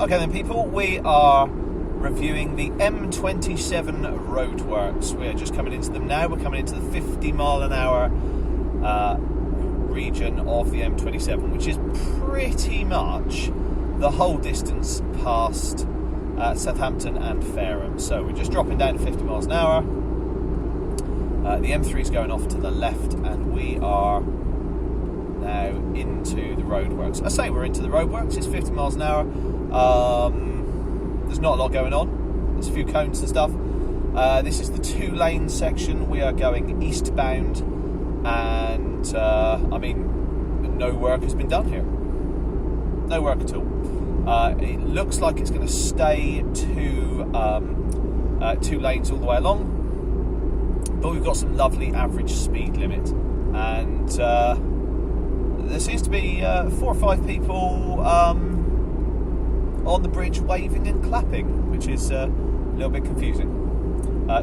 Okay then people, we are reviewing the M27 Roadworks. We are just coming into them now. We're coming into the 50 mile an hour region of the M27, which is pretty much the whole distance past Southampton and Fareham. So we're just dropping down to 50 miles an hour. The M3 is going off to the left and we are now into the Roadworks. I say we're into the Roadworks, it's 50 miles an hour. There's not a lot going on. There's a few cones and stuff. This is the 2-lane section. We are going eastbound, and I mean, no work has been done here. No work at all. It looks like it's going to stay 2 lanes all the way along, but we've got some lovely average speed limit, and there seems to be 4 or 5 people on the bridge waving and clapping, which is a little bit confusing.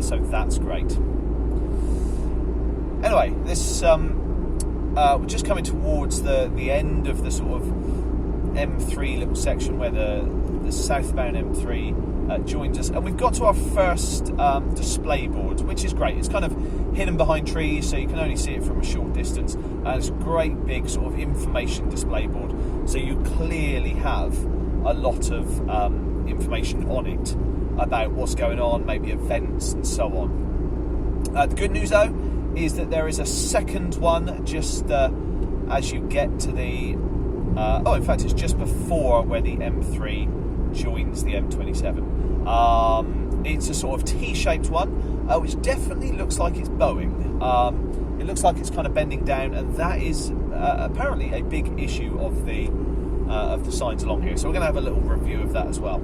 So that's great. Anyway, this we're just coming towards the end of the sort of M3 little section where the southbound M3 joins us, and we've got to our first display board, which is great. It's kind of hidden behind trees, so you can only see it from a short distance, and it's a great big sort of information display board, so you clearly have a lot of information on it about what's going on, maybe events and so on. The good news though is that there is a second one just as you get to the in fact it's just before where the M3 joins the M27. It's a sort of T-shaped one, which definitely looks like it's bowing. It looks like it's kind of bending down, and that is apparently a big issue of the signs along here. So we're going to have a little review of that as well.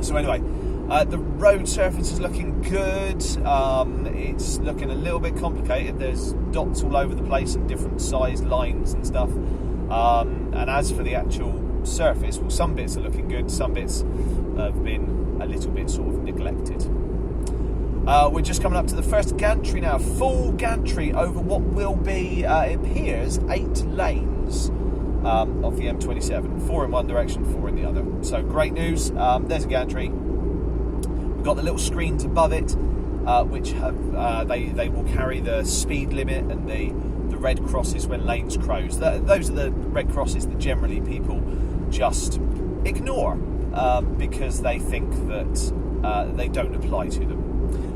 So anyway, the road surface is looking good. It's looking a little bit complicated. There's dots all over the place and different sized lines and stuff. And as for the actual surface, well, some bits are looking good, some bits have been a little bit sort of neglected. We're just coming up to the first gantry now, full gantry over what will be, it appears, 8 lanes of the M27, 4 in one direction, 4 in the other. So great news. There's a gantry. We've got the little screens above it, which have they will carry the speed limit and the red crosses when lanes close. Those are the red crosses that generally people just ignore because they think that they don't apply to them.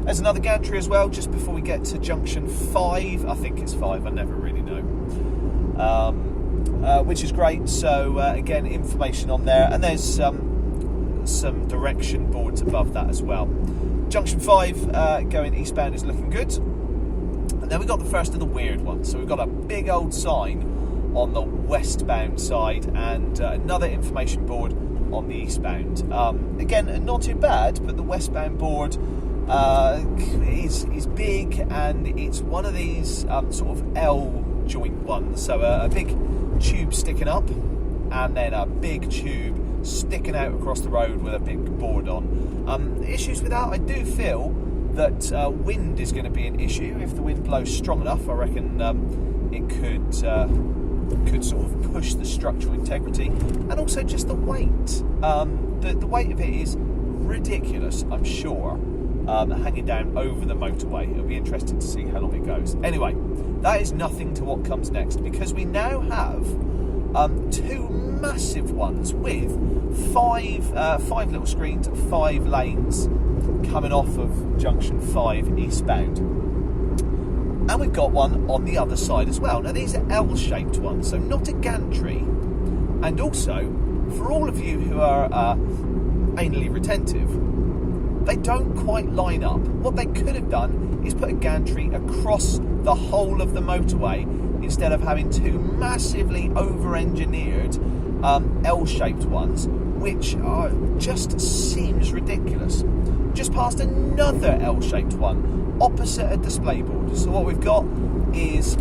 There's another gantry as well just before we get to junction 5. I think it's 5, I never really know. Which is great. So again, information on there, and there's some direction boards above that as well. Junction 5 going eastbound is looking good, and then we've got the first of the weird ones. So we've got a big old sign on the westbound side and another information board on the eastbound. Again, not too bad, but the westbound board is big, and it's one of these sort of L joint ones, so a big tube sticking up and then a big tube sticking out across the road with a big board on. The issues with that, I do feel that wind is going to be an issue. If the wind blows strong enough, I reckon it could sort of push the structural integrity, and also just the weight. The weight of it is ridiculous, I'm sure, hanging down over the motorway. It'll be interesting to see how long it goes. Anyway, that is nothing to what comes next, because we now have 2 massive ones with 5 little screens, 5 lanes coming off of junction 5 eastbound. And we've got one on the other side as well. Now these are L-shaped ones, so not a gantry. And also, for all of you who are anally retentive, they don't quite line up. What they could have done is put a gantry across the whole of the motorway instead of having 2 massively over-engineered L-shaped ones, which just seems ridiculous. Just past another L-shaped one opposite a display board. So what we've got is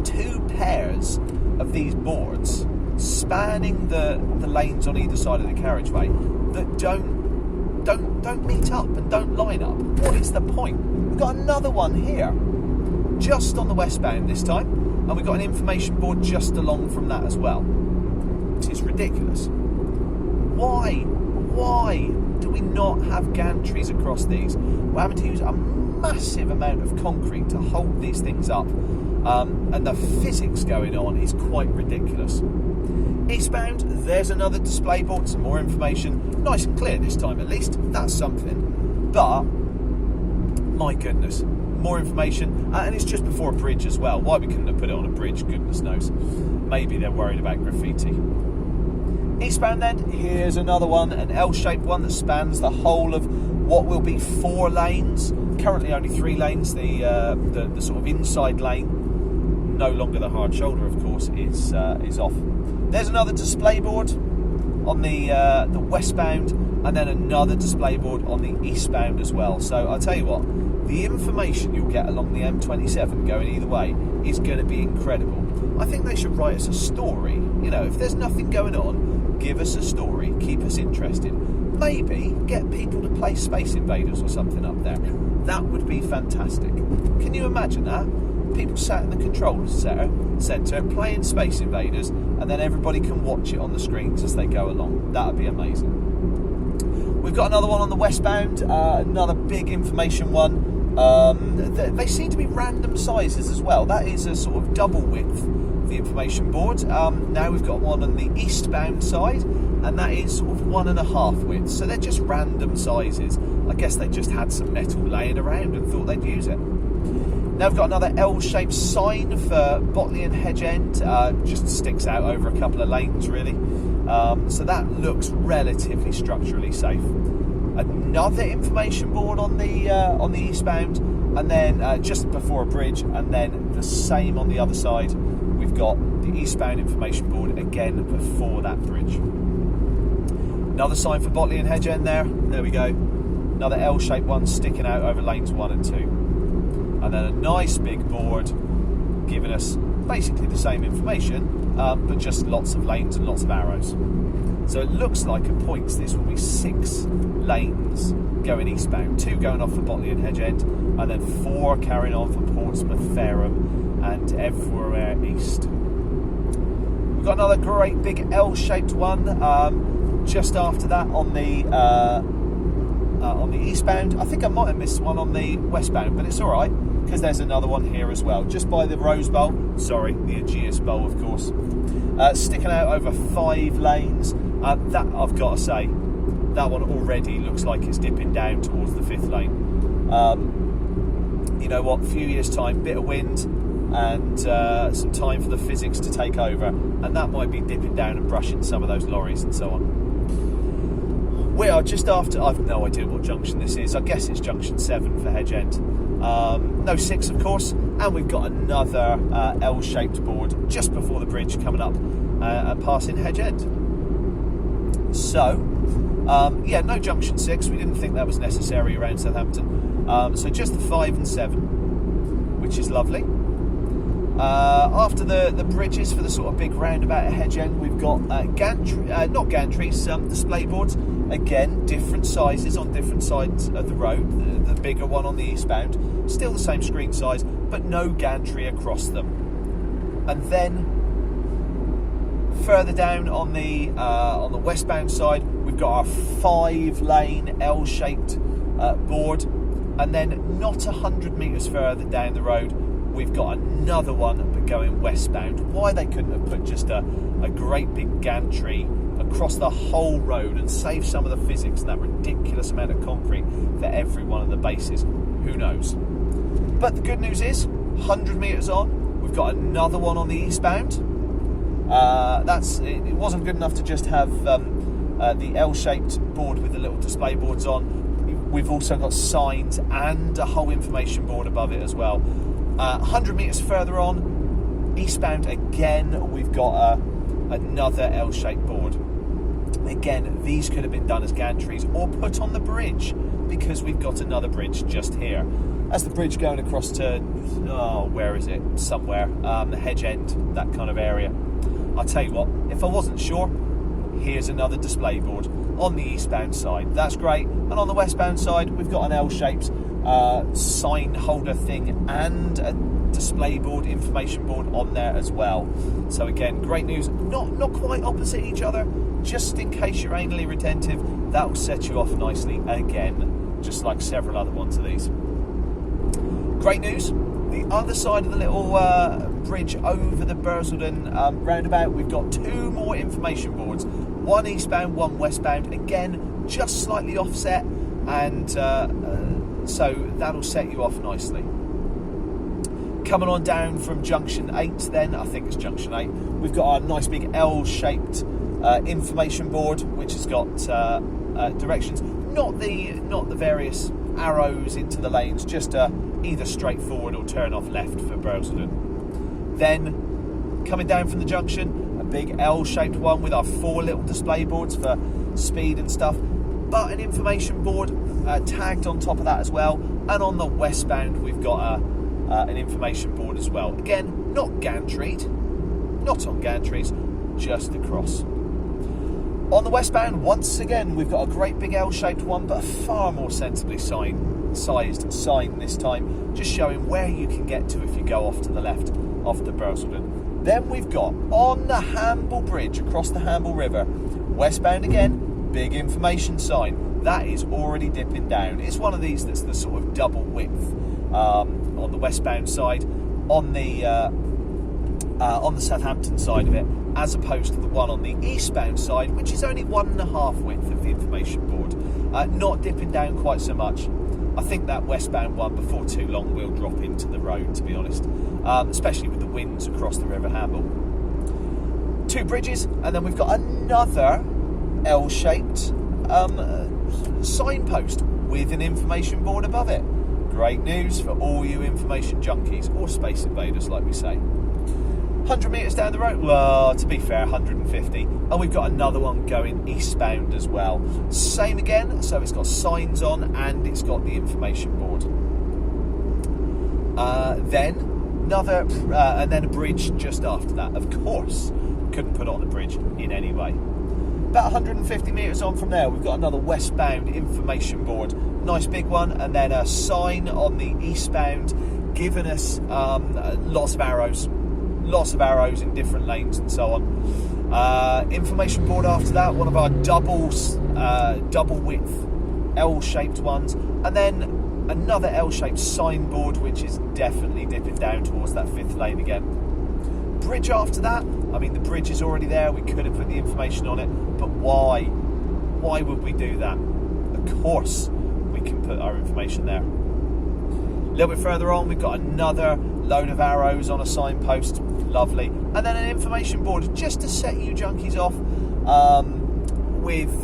2 pairs of these boards spanning the lanes on either side of the carriageway that don't meet up and don't line up. What is the point? We've got another one here, just on the westbound this time, and we've got an information board just along from that as well, which is ridiculous. Why do we not have gantries across these? We're having to use a massive amount of concrete to hold these things up, and the physics going on is quite ridiculous. Eastbound, there's another display board, some more information, nice and clear this time at least, that's something. But, my goodness, more information, and it's just before a bridge as well. Why we couldn't have put it on a bridge, goodness knows. Maybe they're worried about graffiti. Eastbound then, here's another one, an L-shaped one that spans the whole of what will be 4 lanes. Currently only 3 lanes, the sort of inside lane, no longer the hard shoulder of course, is off. There's another display board on the westbound, and then another display board on the eastbound as well. So I'll tell you what, the information you'll get along the M27 going either way is going to be incredible. I think they should write us a story. You know, if there's nothing going on, give us a story, keep us interested. Maybe get people to play Space Invaders or something up there. That would be fantastic. Can you imagine that? People sat in the control centre playing Space Invaders, and then everybody can watch it on the screens as they go along. That would be amazing. We've got another one on the westbound, another big information one. They seem to be random sizes as well. That is a sort of double width, the information board. Now we've got one on the eastbound side, and that is sort of 1.5 width. So they're just random sizes. I guess they just had some metal laying around and thought they'd use it. Now we've got another L-shaped sign for Botley and Hedge End. Just sticks out over a couple of lanes really. So that looks relatively structurally safe. Another information board on the eastbound, and then just before a bridge, and then the same on the other side. We've got the eastbound information board again before that bridge. Another sign for Botley and Hedge End there. There we go. Another L-shaped one sticking out over lanes 1 and 2. And then a nice big board giving us basically the same information, but just lots of lanes and lots of arrows. So it looks like at points this will be 6 lanes going eastbound, 2 going off for Botley and Hedge End, and then 4 carrying on for Portsmouth, Fareham and everywhere east. We've got another great big L-shaped one just after that on the eastbound. I think I might have missed one on the westbound, but it's all right because there's another one here as well, just by the Rose Bowl. Sorry, the Aegeus Bowl, of course. Sticking out over 5 lanes. That, I've got to say, that one already looks like it's dipping down towards the 5th lane. You know what, a few years time, bit of wind and some time for the physics to take over, and that might be dipping down and brushing some of those lorries and so on. We are just after, I've no idea what junction this is, I guess it's junction 7 for Hedge End. No 6 of course, and we've got another L-shaped board just before the bridge coming up and passing Hedge End. So, yeah, no junction 6, we didn't think that was necessary around Southampton. So just the 5 and 7, which is lovely. After the bridges for the sort of big roundabout at Hedge End, we've got display boards. Again, different sizes on different sides of the road. The bigger one on the eastbound, still the same screen size, but no gantry across them. And then further down on the westbound side, we've got our 5-lane L-shaped board, and then not 100 metres further down the road, we've got another one but going westbound. Why they couldn't have put just a great big gantry across the whole road and save some of the physics and that ridiculous amount of concrete for every one of the bases, who knows. But the good news is, 100 metres on, we've got another one on the eastbound. It wasn't good enough to just have the L-shaped board with the little display boards on. We've also got signs and a whole information board above it as well. 100 metres further on, eastbound again, we've got another L-shaped board. Again, these could have been done as gantries or put on the bridge, because we've got another bridge just here. That's the bridge going across to, where is it? Somewhere, Hedge End, that kind of area. I'll tell you what, if I wasn't sure, here's another display board on the eastbound side. That's great. And on the westbound side, we've got an L-shaped sign holder thing and display board, information board on there as well. So again, great news. Not quite opposite each other, just in case you're anally retentive. That will set you off nicely again, just like several other ones of these. Great news. The other side of the little bridge over the Bursledon roundabout, we've got 2 more information boards. One eastbound, one westbound. Again, just slightly offset, and so that'll set you off nicely. Coming on down from junction 8 then, I think it's junction 8, we've got our nice big L-shaped information board, which has got directions, not the various arrows into the lanes, just either straight forward or turn off left for Bursledon. Then, coming down from the junction, a big L-shaped one with our 4 little display boards for speed and stuff, but an information board tagged on top of that as well. And on the westbound, we've got an information board as well. Again, not gantries, just across. On the westbound, once again, we've got a great big L-shaped one, but a far more sensibly sized sign this time, just showing where you can get to if you go off to the left, off the Bursledon. Then we've got, on the Hamble Bridge, across the Hamble River, westbound again, big information sign. That is already dipping down. It's one of these that's the sort of double width on the westbound side, on the Southampton side of it, as opposed to the one on the eastbound side, which is only 1.5 width of the information board. Not dipping down quite so much. I think that westbound one, before too long, will drop into the road, to be honest, especially with the winds across the River Hamble. 2 bridges, and then we've got another L-shaped signpost with an information board above it. Great news for all you information junkies, or space invaders like we say. 100 metres down the road, well, to be fair, 150, and we've got another one going eastbound as well. Same again, so it's got signs on and it's got the information board. Then another, and then a bridge just after that. Of course, couldn't put it on the bridge in any way. About 150 metres on from there, we've got another westbound information board. Nice big one, and then a sign on the eastbound giving us lots of arrows in different lanes and so on. Information board after that, one of our double width L-shaped ones, and then another L-shaped signboard, which is definitely dipping down towards that 5th lane again. Bridge after that, I mean, the bridge is already there. We could have put the information on it, but why? Why would we do that? Of course, we can put our information there. A little bit further on, we've got another load of arrows on a signpost. Lovely. And then an information board just to set you junkies off with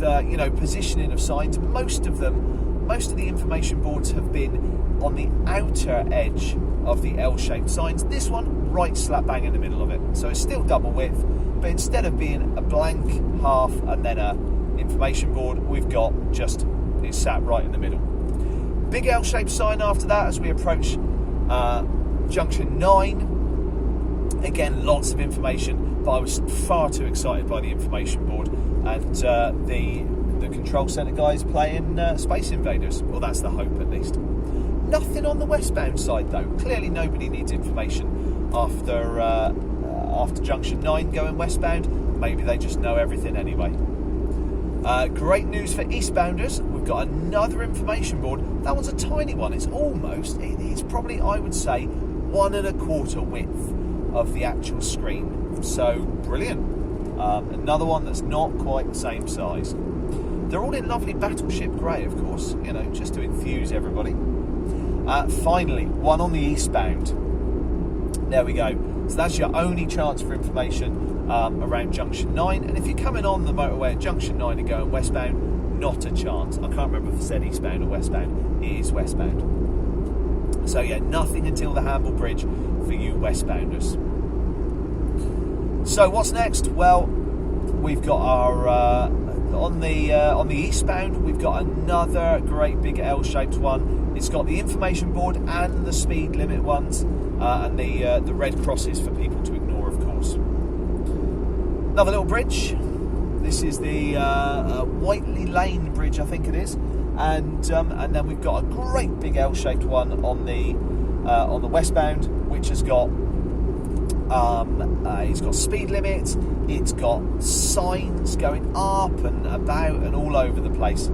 positioning of signs. Most of the information boards have been on the outer edge of the L-shaped signs. This one right slap bang in the middle of it, so it's still double width, but instead of being a blank half and then a information board, we've got just it sat right in the middle. Big L-shaped sign after that as we approach junction 9. Again, lots of information, but I was far too excited by the information board, and the control centre guys playing Space Invaders. Well, that's the hope, at least. Nothing on the westbound side, though. Clearly nobody needs information after junction 9 going westbound. Maybe they just know everything anyway. Great news for eastbounders. We've got another information board. That one's a tiny one. It's probably, I would say, 1 1/4 width of the actual screen. So brilliant. Another one that's not quite the same size. They're all in lovely battleship grey, of course, just to enthuse everybody. Finally, one on the eastbound. There we go. So that's your only chance for information around junction 9. And if you're coming on the motorway at junction 9 and going westbound, not a chance. I can't remember if I said eastbound or westbound. It is westbound. So yeah, nothing until the Hamble Bridge for you westbounders. So what's next? Well, we've got our on the eastbound, we've got another great big L-shaped one. It's got the information board and the speed limit ones, and the red crosses for people to ignore, of course. Another little bridge. This is the Whiteley Lane Bridge, I think it is, and then we've got a great big L-shaped one on the on the westbound, which has got it's got speed limits, it's got signs going up and about and all over the place.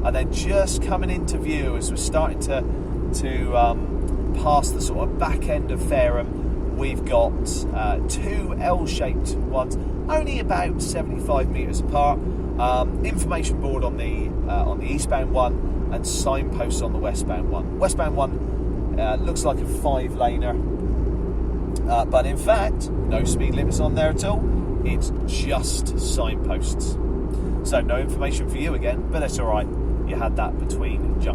And then just coming into view as we're starting to pass the sort of back end of Fareham, we've got two L-shaped ones, only about 75 metres apart. Information board on the eastbound one, and signposts on the westbound one. Westbound one looks like a 5-laner, but in fact, no speed limits on there at all. It's just signposts. So no information for you again, but that's all right. You had that between the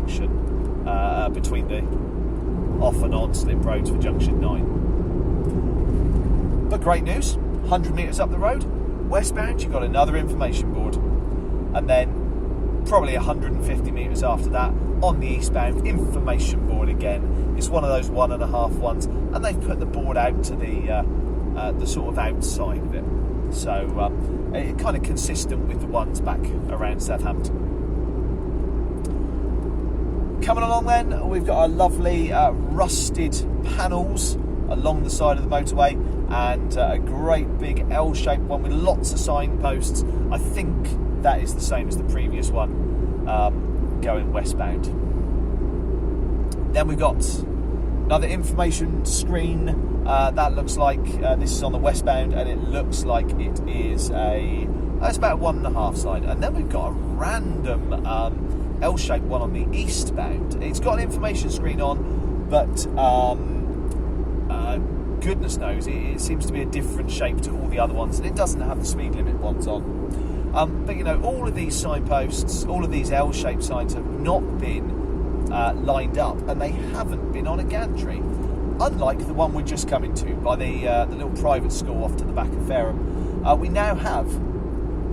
off and on slip roads for junction 9. But great news, 100 metres up the road, westbound, you've got another information board. And then probably 150 metres after that, on the eastbound, information board again. It's one of those 1.5 ones, and they've put the board out to the sort of outside of it. So it kind of consistent with the ones back around Southampton. Coming along then, we've got our lovely rusted panels along the side of the motorway, and a great big L-shaped one with lots of signposts. I think that is the same as the previous one, going westbound. Then we've got another information screen. That looks like this is on the westbound, and it looks like it is it's about 1.5 side. And then we've got a random L-shaped one on the eastbound. It's got an information screen on, but goodness knows, it seems to be a different shape to all the other ones, and it doesn't have the speed limit ones on. But you know, all of these signposts, all of these L-shaped signs have not been lined up, and they haven't been on a gantry. Unlike the one we're just coming to by the little private school off to the back of Fareham, we now have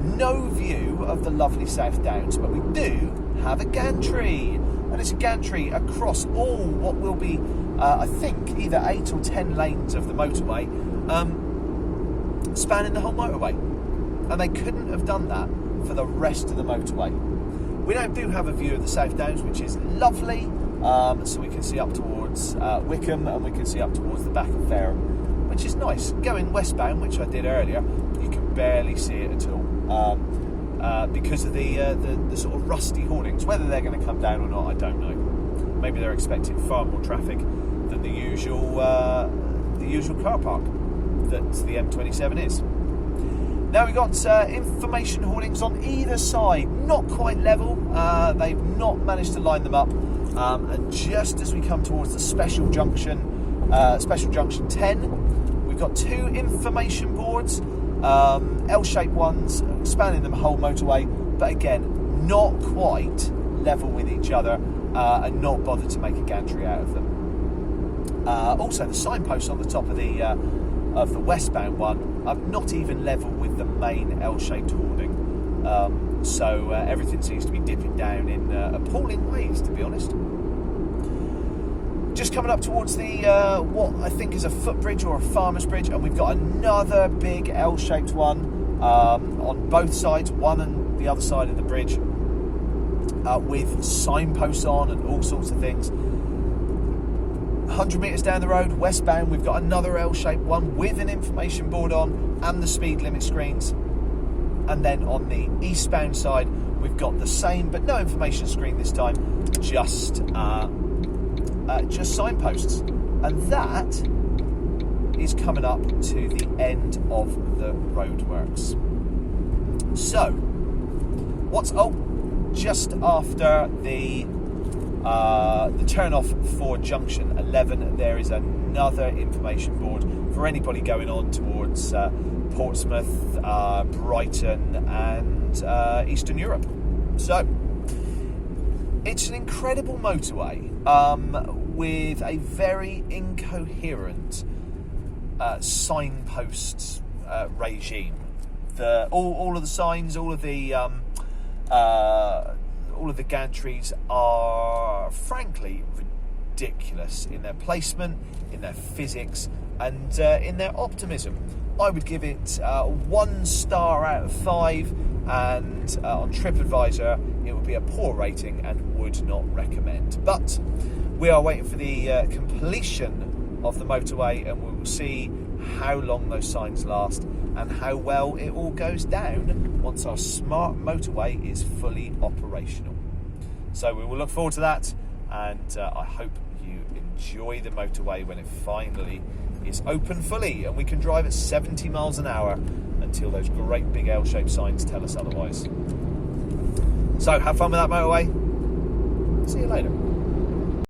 no view of the lovely South Downs, but we do have a gantry, and it's a gantry across all what will be, I think, either 8 or 10 lanes of the motorway, spanning the whole motorway. And they couldn't have done that for the rest of the motorway. We now do have a view of the South Downs, which is lovely, so we can see up towards Wickham, and we can see up towards the back of Fareham, which is nice. Going westbound, which I did earlier, you can barely see it at all, because of the sort of rusty hoardings. Whether they're going to come down or not, I don't know. Maybe they're expecting far more traffic than the usual car park that the M27 is. Now we've got information hoardings on either side, not quite level. They've not managed to line them up. And just as we come towards the special junction 10, we've got two information boards, L-shaped ones, spanning the whole motorway, but again, not quite level with each other, and not bothered to make a gantry out of them. Also, the signposts on the top of the westbound one are not even level with the main L-shaped hoarding, so everything seems to be dipping down in appalling ways, to be honest. Just coming up towards the what I think is a footbridge or a farmer's bridge, and we've got another big L-shaped one on both sides, one and the other side of the bridge, with signposts on and all sorts of things. 100 metres down the road, westbound, we've got another L-shaped one with an information board on and the speed limit screens. And then on the eastbound side, we've got the same, but no information screen this time, just signposts. And that is coming up to the end of the Roadworks. So, just after the turn-off for junction 11, there is another information board for anybody going on towards Portsmouth, Brighton and Eastern Europe. So it's an incredible motorway with a very incoherent signposts regime. All of the signs, all of the gantries are frankly ridiculous in their placement, in their physics, and in their optimism. I would give it 1 star out of 5, and on TripAdvisor it would be a poor rating and would not recommend. But We are waiting for the completion of the motorway, and we will see how long those signs last and how well it all goes down once our smart motorway is fully operational. So we will look forward to that, and I hope you enjoy the motorway when it finally is open fully and we can drive at 70 miles an hour until those great big L-shaped signs tell us otherwise. So have fun with that motorway. See you later.